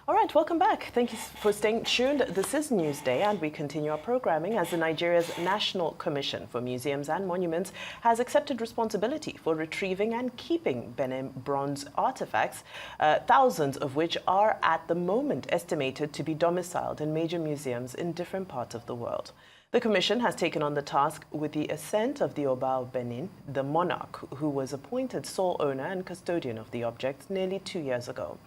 All right, welcome back. Thank you for staying tuned. This is Newsday, and we continue our programming as Nigeria's National Commission for Museums and Monuments has accepted responsibility for retrieving and keeping Benin bronze artifacts, thousands of which are at the moment estimated to be domiciled in major museums in different parts of the world. The Commission has taken on the task with the assent of the Oba of Benin, the monarch who was appointed sole owner and custodian of the objects nearly 2 years ago.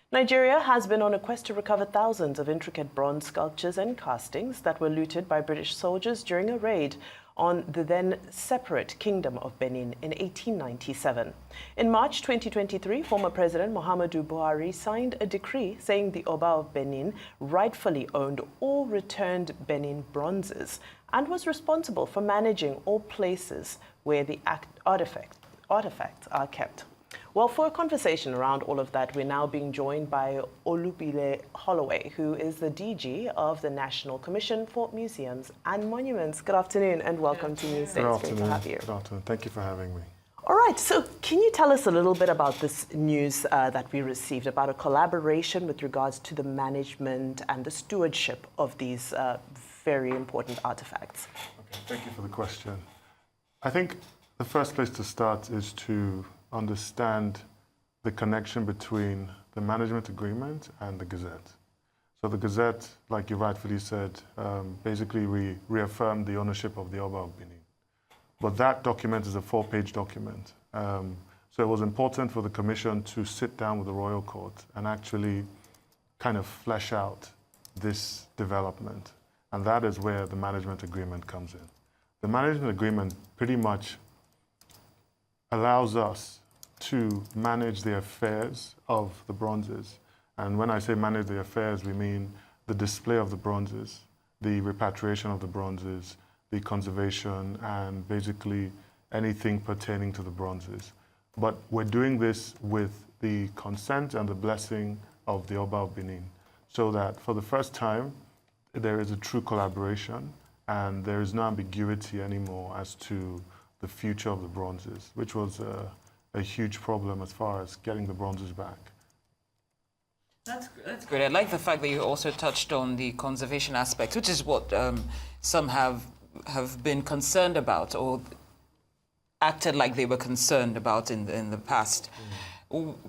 Nigeria has been on a quest to recover thousands of intricate bronze sculptures and castings that were looted by British soldiers during a raid on the then separate Kingdom of Benin in 1897. In March 2023, former President Muhammadu Buhari signed a decree saying the Oba of Benin rightfully owned all returned Benin bronzes and was responsible for managing all places where the artifacts are kept. Well, for a conversation around all of that, we're now being joined by Olugbile Holloway, who is the DG of the National Commission for Museums and Monuments. Good afternoon and welcome to Newsday. It's great to have you. Good afternoon. Thank you for having me. All right, so can you tell us a little bit about this news that we received about a collaboration with regards to the management and the stewardship of these very important artifacts? Okay, thank you for the question. I think the first place to start is to understand the connection between the management agreement and the Gazette. So the Gazette, like you rightfully said, basically reaffirmed the ownership of the Oba of Benin. But that document is a 4-page document. So it was important for the Commission to sit down with the Royal Court and actually kind of flesh out this development. And that is where the management agreement comes in. The management agreement pretty much allows us to manage the affairs of the bronzes. And when I say manage the affairs, we mean the display of the bronzes, the repatriation of the bronzes, the conservation, and basically anything pertaining to the bronzes. But we're doing this with the consent and the blessing of the Oba of Benin, so that for the first time, there is a true collaboration and there is no ambiguity anymore as to the future of the bronzes, which was a huge problem as far as getting the bronzes back. That's great. I like the fact that you also touched on the conservation aspect, which is what some have been concerned about or acted like they were concerned about in the past.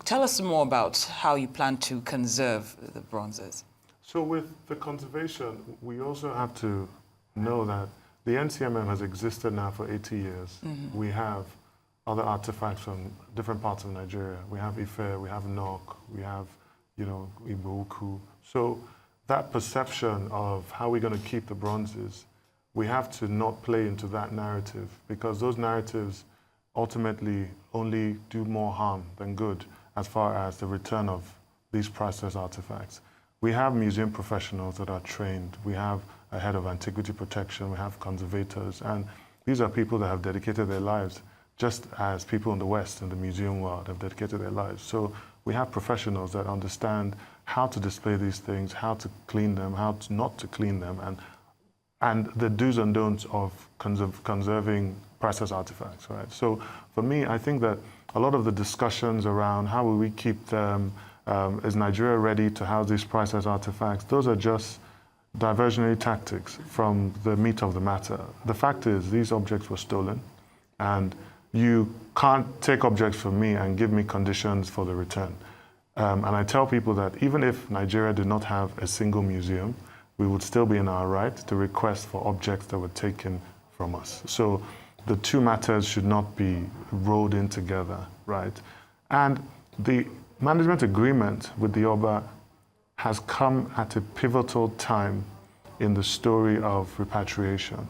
Tell us more about how you plan to conserve the bronzes. So with the conservation, we also have to know that the NCMM has existed now for 80 years. Mm-hmm. We have other artifacts from different parts of Nigeria. We have Ife, we have Nok, we have, Igbo-Ukwu. So that perception of how we're going to keep the bronzes, we have to not play into that narrative, because those narratives ultimately only do more harm than good as far as the return of these priceless artifacts. We have museum professionals that are trained. We have a head of antiquity protection. We have conservators. And these are people that have dedicated their lives, just as people in the West, in the museum world, have dedicated their lives. So we have professionals that understand how to display these things, how to clean them, how to not to clean them, and the do's and don'ts of conserving priceless artifacts, right? So for me, I think that a lot of the discussions around how will we keep them, is Nigeria ready to house these priceless artifacts, those are just diversionary tactics from the meat of the matter. The fact is, these objects were stolen, and you can't take objects from me and give me conditions for the return. And I tell people that even if Nigeria did not have a single museum, we would still be in our right to request for objects that were taken from us. So the two matters should not be rolled in together, right? And the management agreement with the Oba has come at a pivotal time in the story of repatriation.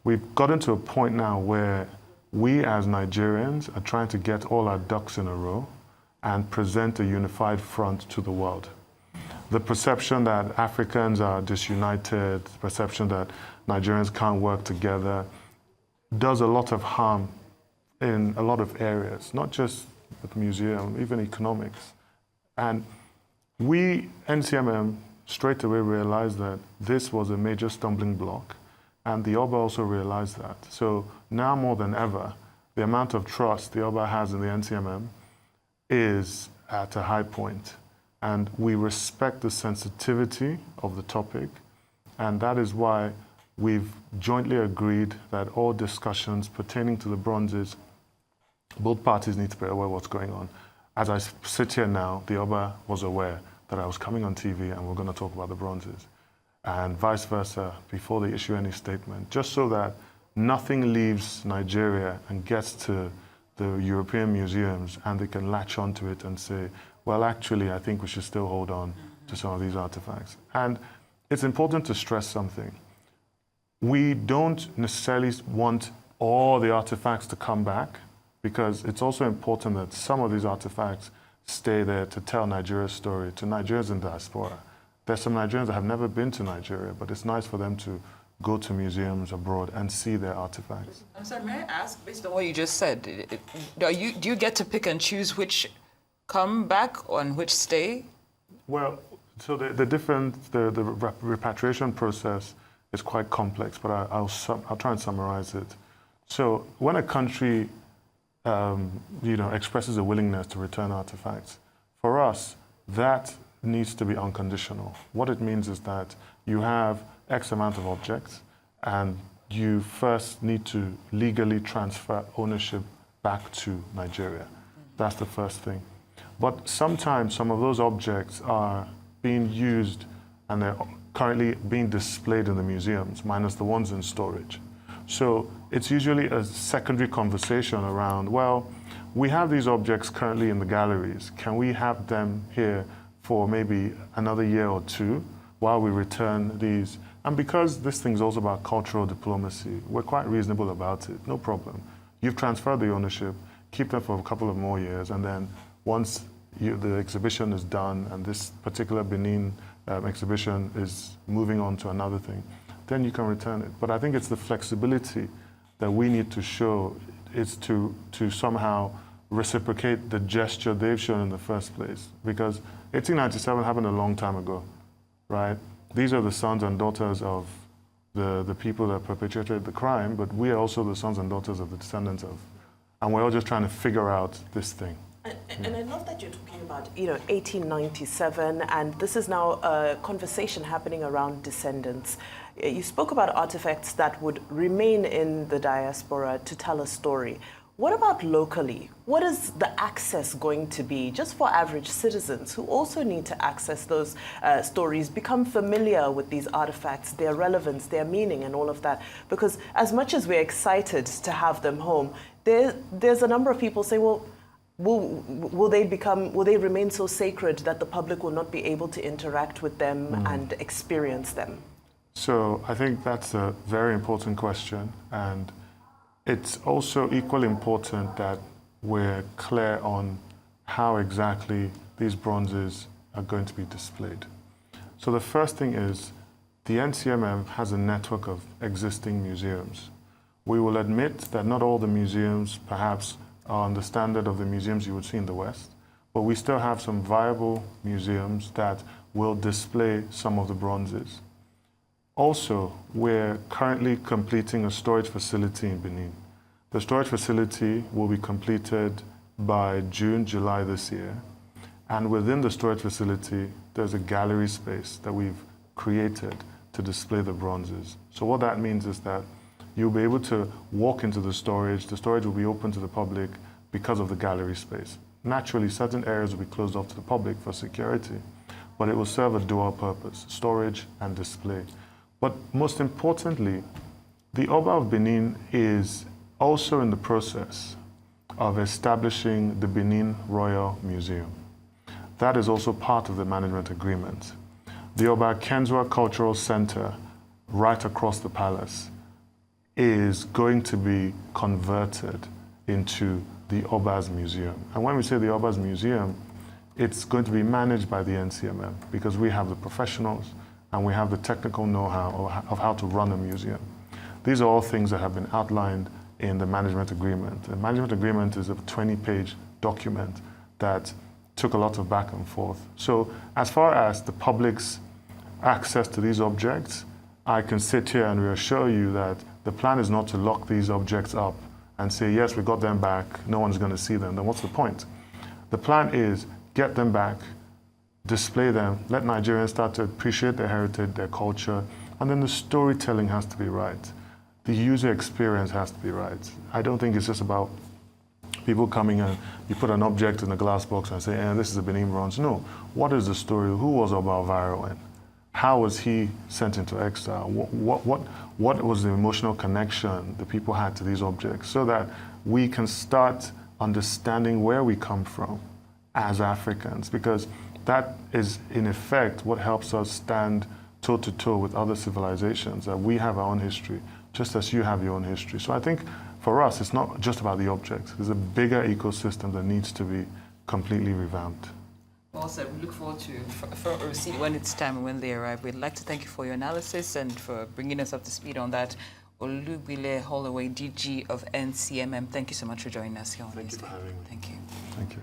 We've gotten to a point now where we as Nigerians are trying to get all our ducks in a row and present a unified front to the world. The perception that Africans are disunited, the perception that Nigerians can't work together, does a lot of harm in a lot of areas, not just with museum, even economics. And we, NCMM, straight away realized that this was a major stumbling block, and the Oba also realized that. So now more than ever, the amount of trust the Oba has in the NCMM is at a high point. And we respect the sensitivity of the topic, and that is why we've jointly agreed that all discussions pertaining to the bronzes, both parties need to be aware of what's going on. As I sit here now, the Oba was aware that I was coming on TV and we're going to talk about the bronzes, and vice versa before they issue any statement, just so that nothing leaves Nigeria and gets to the European museums and they can latch onto it and say, well, actually, I think we should still hold on to some of these artifacts. And it's important to stress something. We don't necessarily want all the artifacts to come back, because it's also important that some of these artifacts stay there to tell Nigeria's story to Nigerians in diaspora. There's some Nigerians that have never been to Nigeria, but it's nice for them to go to museums abroad and see their artifacts. I'm sorry, may I ask, based on what you just said, do you get to pick and choose which come back and which stay? Well, so the repatriation process is quite complex, but I'll try and summarize it. So when a country expresses a willingness to return artifacts, for us, that needs to be unconditional. What it means is that you have X amount of objects, and you first need to legally transfer ownership back to Nigeria. That's the first thing. But sometimes some of those objects are being used and they're currently being displayed in the museums, minus the ones in storage. So it's usually a secondary conversation around, well, we have these objects currently in the galleries. Can we have them here for maybe another year or two while we return these? And because this thing's also about cultural diplomacy, we're quite reasonable about it, no problem. You've transferred the ownership, keep them for a couple of more years, and then once the exhibition is done and this particular Benin exhibition is moving on to another thing, then you can return it. But I think it's the flexibility that we need to show, is to somehow reciprocate the gesture they've shown in the first place. Because 1897 happened a long time ago, right? These are the sons and daughters of the people that perpetrated the crime, but we are also the sons and daughters of the descendants of, and we're all just trying to figure out this thing. And I love that you're talking about, 1897, and this is now a conversation happening around descendants. You spoke about artifacts that would remain in the diaspora to tell a story. What about locally? What is the access going to be just for average citizens who also need to access those stories, become familiar with these artifacts, their relevance, their meaning, and all of that? Because as much as we're excited to have them home, there's a number of people saying, well, will they remain so sacred that the public will not be able to interact with them and experience them? So I think that's a very important question, and it's also equally important that we're clear on how exactly these bronzes are going to be displayed. So the first thing is the NCMM has a network of existing museums. We will admit that not all the museums perhaps are on the standard of the museums you would see in the West, but we still have some viable museums that will display some of the bronzes. Also, we're currently completing a storage facility in Benin. The storage facility will be completed by June, July this year. And within the storage facility, there's a gallery space that we've created to display the bronzes. So what that means is that you'll be able to walk into the storage. The storage will be open to the public because of the gallery space. Naturally, certain areas will be closed off to the public for security, but it will serve a dual purpose, storage and display. But most importantly, the Oba of Benin is also in the process of establishing the Benin Royal Museum. That is also part of the management agreement. The Oba Kenzwa Cultural Center, right across the palace, is going to be converted into the Oba's Museum. And when we say the Oba's Museum, it's going to be managed by the NCMM because we have the professionals and we have the technical know-how of how to run a museum. These are all things that have been outlined in the management agreement. The management agreement is a 20-page document that took a lot of back and forth. So as far as the public's access to these objects, I can sit here and reassure you that the plan is not to lock these objects up and say, yes, we got them back, no one's going to see them. Then what's the point? The plan is get them back, display them, let Nigerians start to appreciate their heritage, their culture, and then the storytelling has to be right. The user experience has to be right. I don't think it's just about people coming and you put an object in a glass box and say, this is a Benin bronze. No. What is the story? Who was Olugbile? How was he sent into exile? What was the emotional connection the people had to these objects, so that we can start understanding where we come from as Africans, because that is in effect what helps us stand toe-to-toe with other civilizations, that we have our own history, just as you have your own history. So I think for us, it's not just about the objects. There's a bigger ecosystem that needs to be completely revamped. Well said. We look forward to for a receipt when it's time and when they arrive. We'd like to thank you for your analysis and for bringing us up to speed on that. Olugbile Holloway, DG of NCMM, thank you so much for joining us here on Newsday. Thank you for having me. Thank you. Thank you.